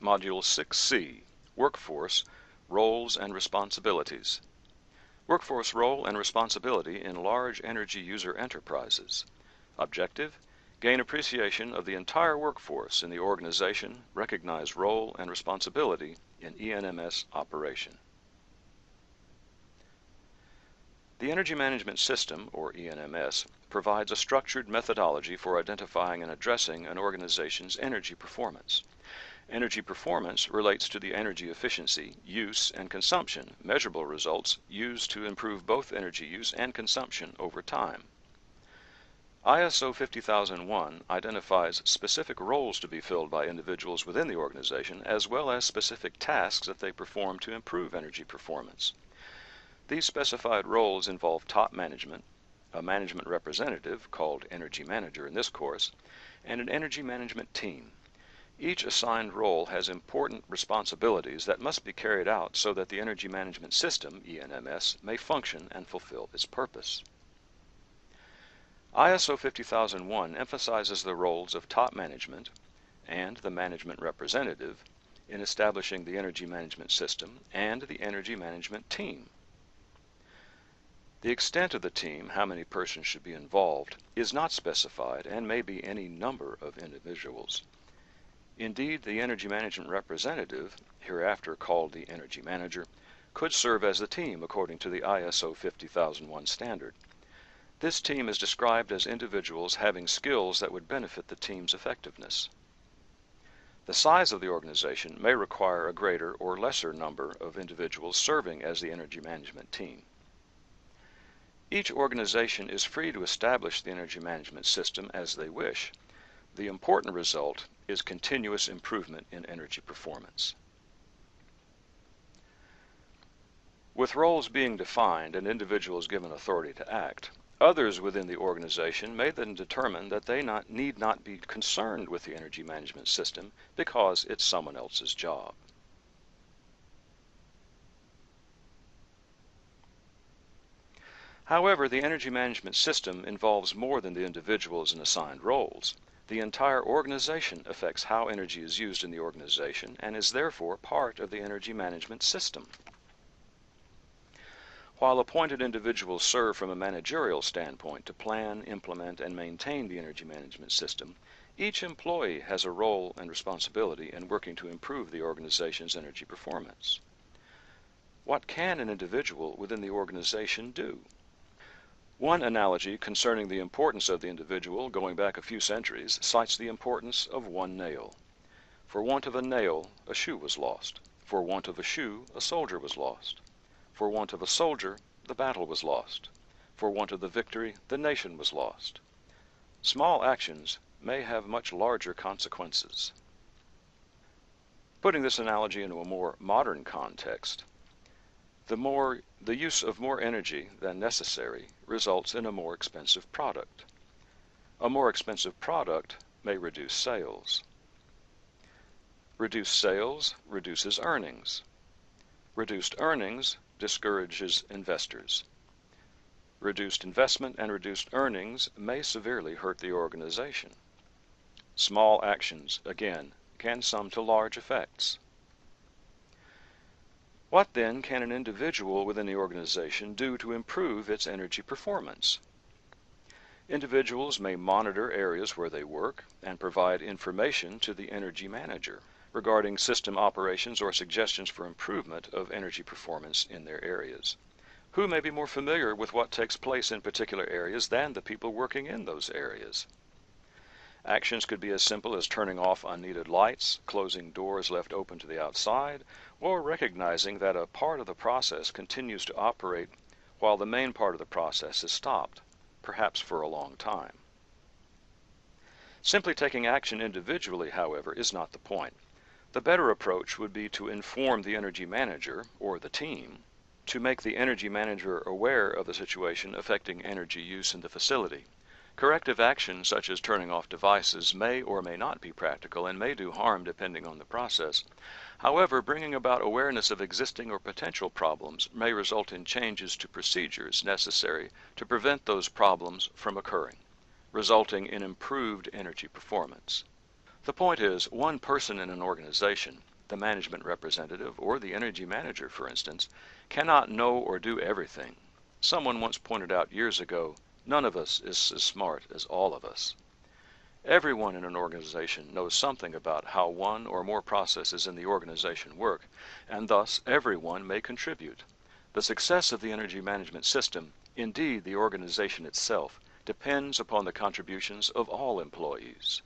Module 6C, Workforce, Roles and Responsibilities. Workforce role and responsibility in large energy user enterprises. Objective: gain appreciation of the entire workforce in the organization, recognize role and responsibility in ENMS operation. The Energy Management System, or ENMS, provides a structured methodology for identifying and addressing an organization's energy performance. Energy performance relates to the energy efficiency, use, and consumption, measurable results used to improve both energy use and consumption over time. ISO 50001 identifies specific roles to be filled by individuals within the organization, as well as specific tasks that they perform to improve energy performance. These specified roles involve top management, a management representative, called Energy Manager in this course, and an energy management team. Each assigned role has important responsibilities that must be carried out so that the Energy Management System, ENMS, may function and fulfill its purpose. ISO 50001 emphasizes the roles of top management and the management representative in establishing the Energy Management System and the Energy Management Team. The extent of the team, how many persons should be involved, is not specified and may be any number of individuals. Indeed, the Energy Management Representative, hereafter called the Energy Manager, could serve as the team according to the ISO 50001 standard. This team is described as individuals having skills that would benefit the team's effectiveness. The size of the organization may require a greater or lesser number of individuals serving as the Energy Management Team. Each organization is free to establish the energy management system as they wish. The important result is continuous improvement in energy performance. With roles being defined and individuals given authority to act, others within the organization may then determine that they need not be concerned with the energy management system because it's someone else's job. However, the energy management system involves more than the individuals and assigned roles. The entire organization affects how energy is used in the organization and is therefore part of the energy management system. While appointed individuals serve from a managerial standpoint to plan, implement, and maintain the energy management system, each employee has a role and responsibility in working to improve the organization's energy performance. What can an individual within the organization do? One analogy concerning the importance of the individual, going back a few centuries, cites the importance of one nail. For want of a nail, a shoe was lost. For want of a shoe, a soldier was lost. For want of a soldier, the battle was lost. For want of the victory, the nation was lost. Small actions may have much larger consequences. Putting this analogy into a more modern context, the use of more energy than necessary results in a more expensive product. A more expensive product may reduce sales. Reduced sales reduces earnings. Reduced earnings discourages investors. Reduced investment and reduced earnings may severely hurt the organization. Small actions, again, can sum to large effects. What then can an individual within the organization do to improve its energy performance? Individuals may monitor areas where they work and provide information to the energy manager regarding system operations or suggestions for improvement of energy performance in their areas. Who may be more familiar with what takes place in particular areas than the people working in those areas? Actions could be as simple as turning off unneeded lights, closing doors left open to the outside, or recognizing that a part of the process continues to operate while the main part of the process is stopped, perhaps for a long time. Simply taking action individually, however, is not the point. The better approach would be to inform the energy manager, or the team, to make the energy manager aware of the situation affecting energy use in the facility. Corrective actions such as turning off devices may or may not be practical and may do harm depending on the process. However, bringing about awareness of existing or potential problems may result in changes to procedures necessary to prevent those problems from occurring, resulting in improved energy performance. The point is, one person in an organization The management representative, or the energy manager, for instance, cannot know or do everything. Someone once pointed out years ago, none of us is as smart as all of us. Everyone in an organization knows something about how one or more processes in the organization work, and thus everyone may contribute. The success of the energy management system, indeed the organization itself, depends upon the contributions of all employees.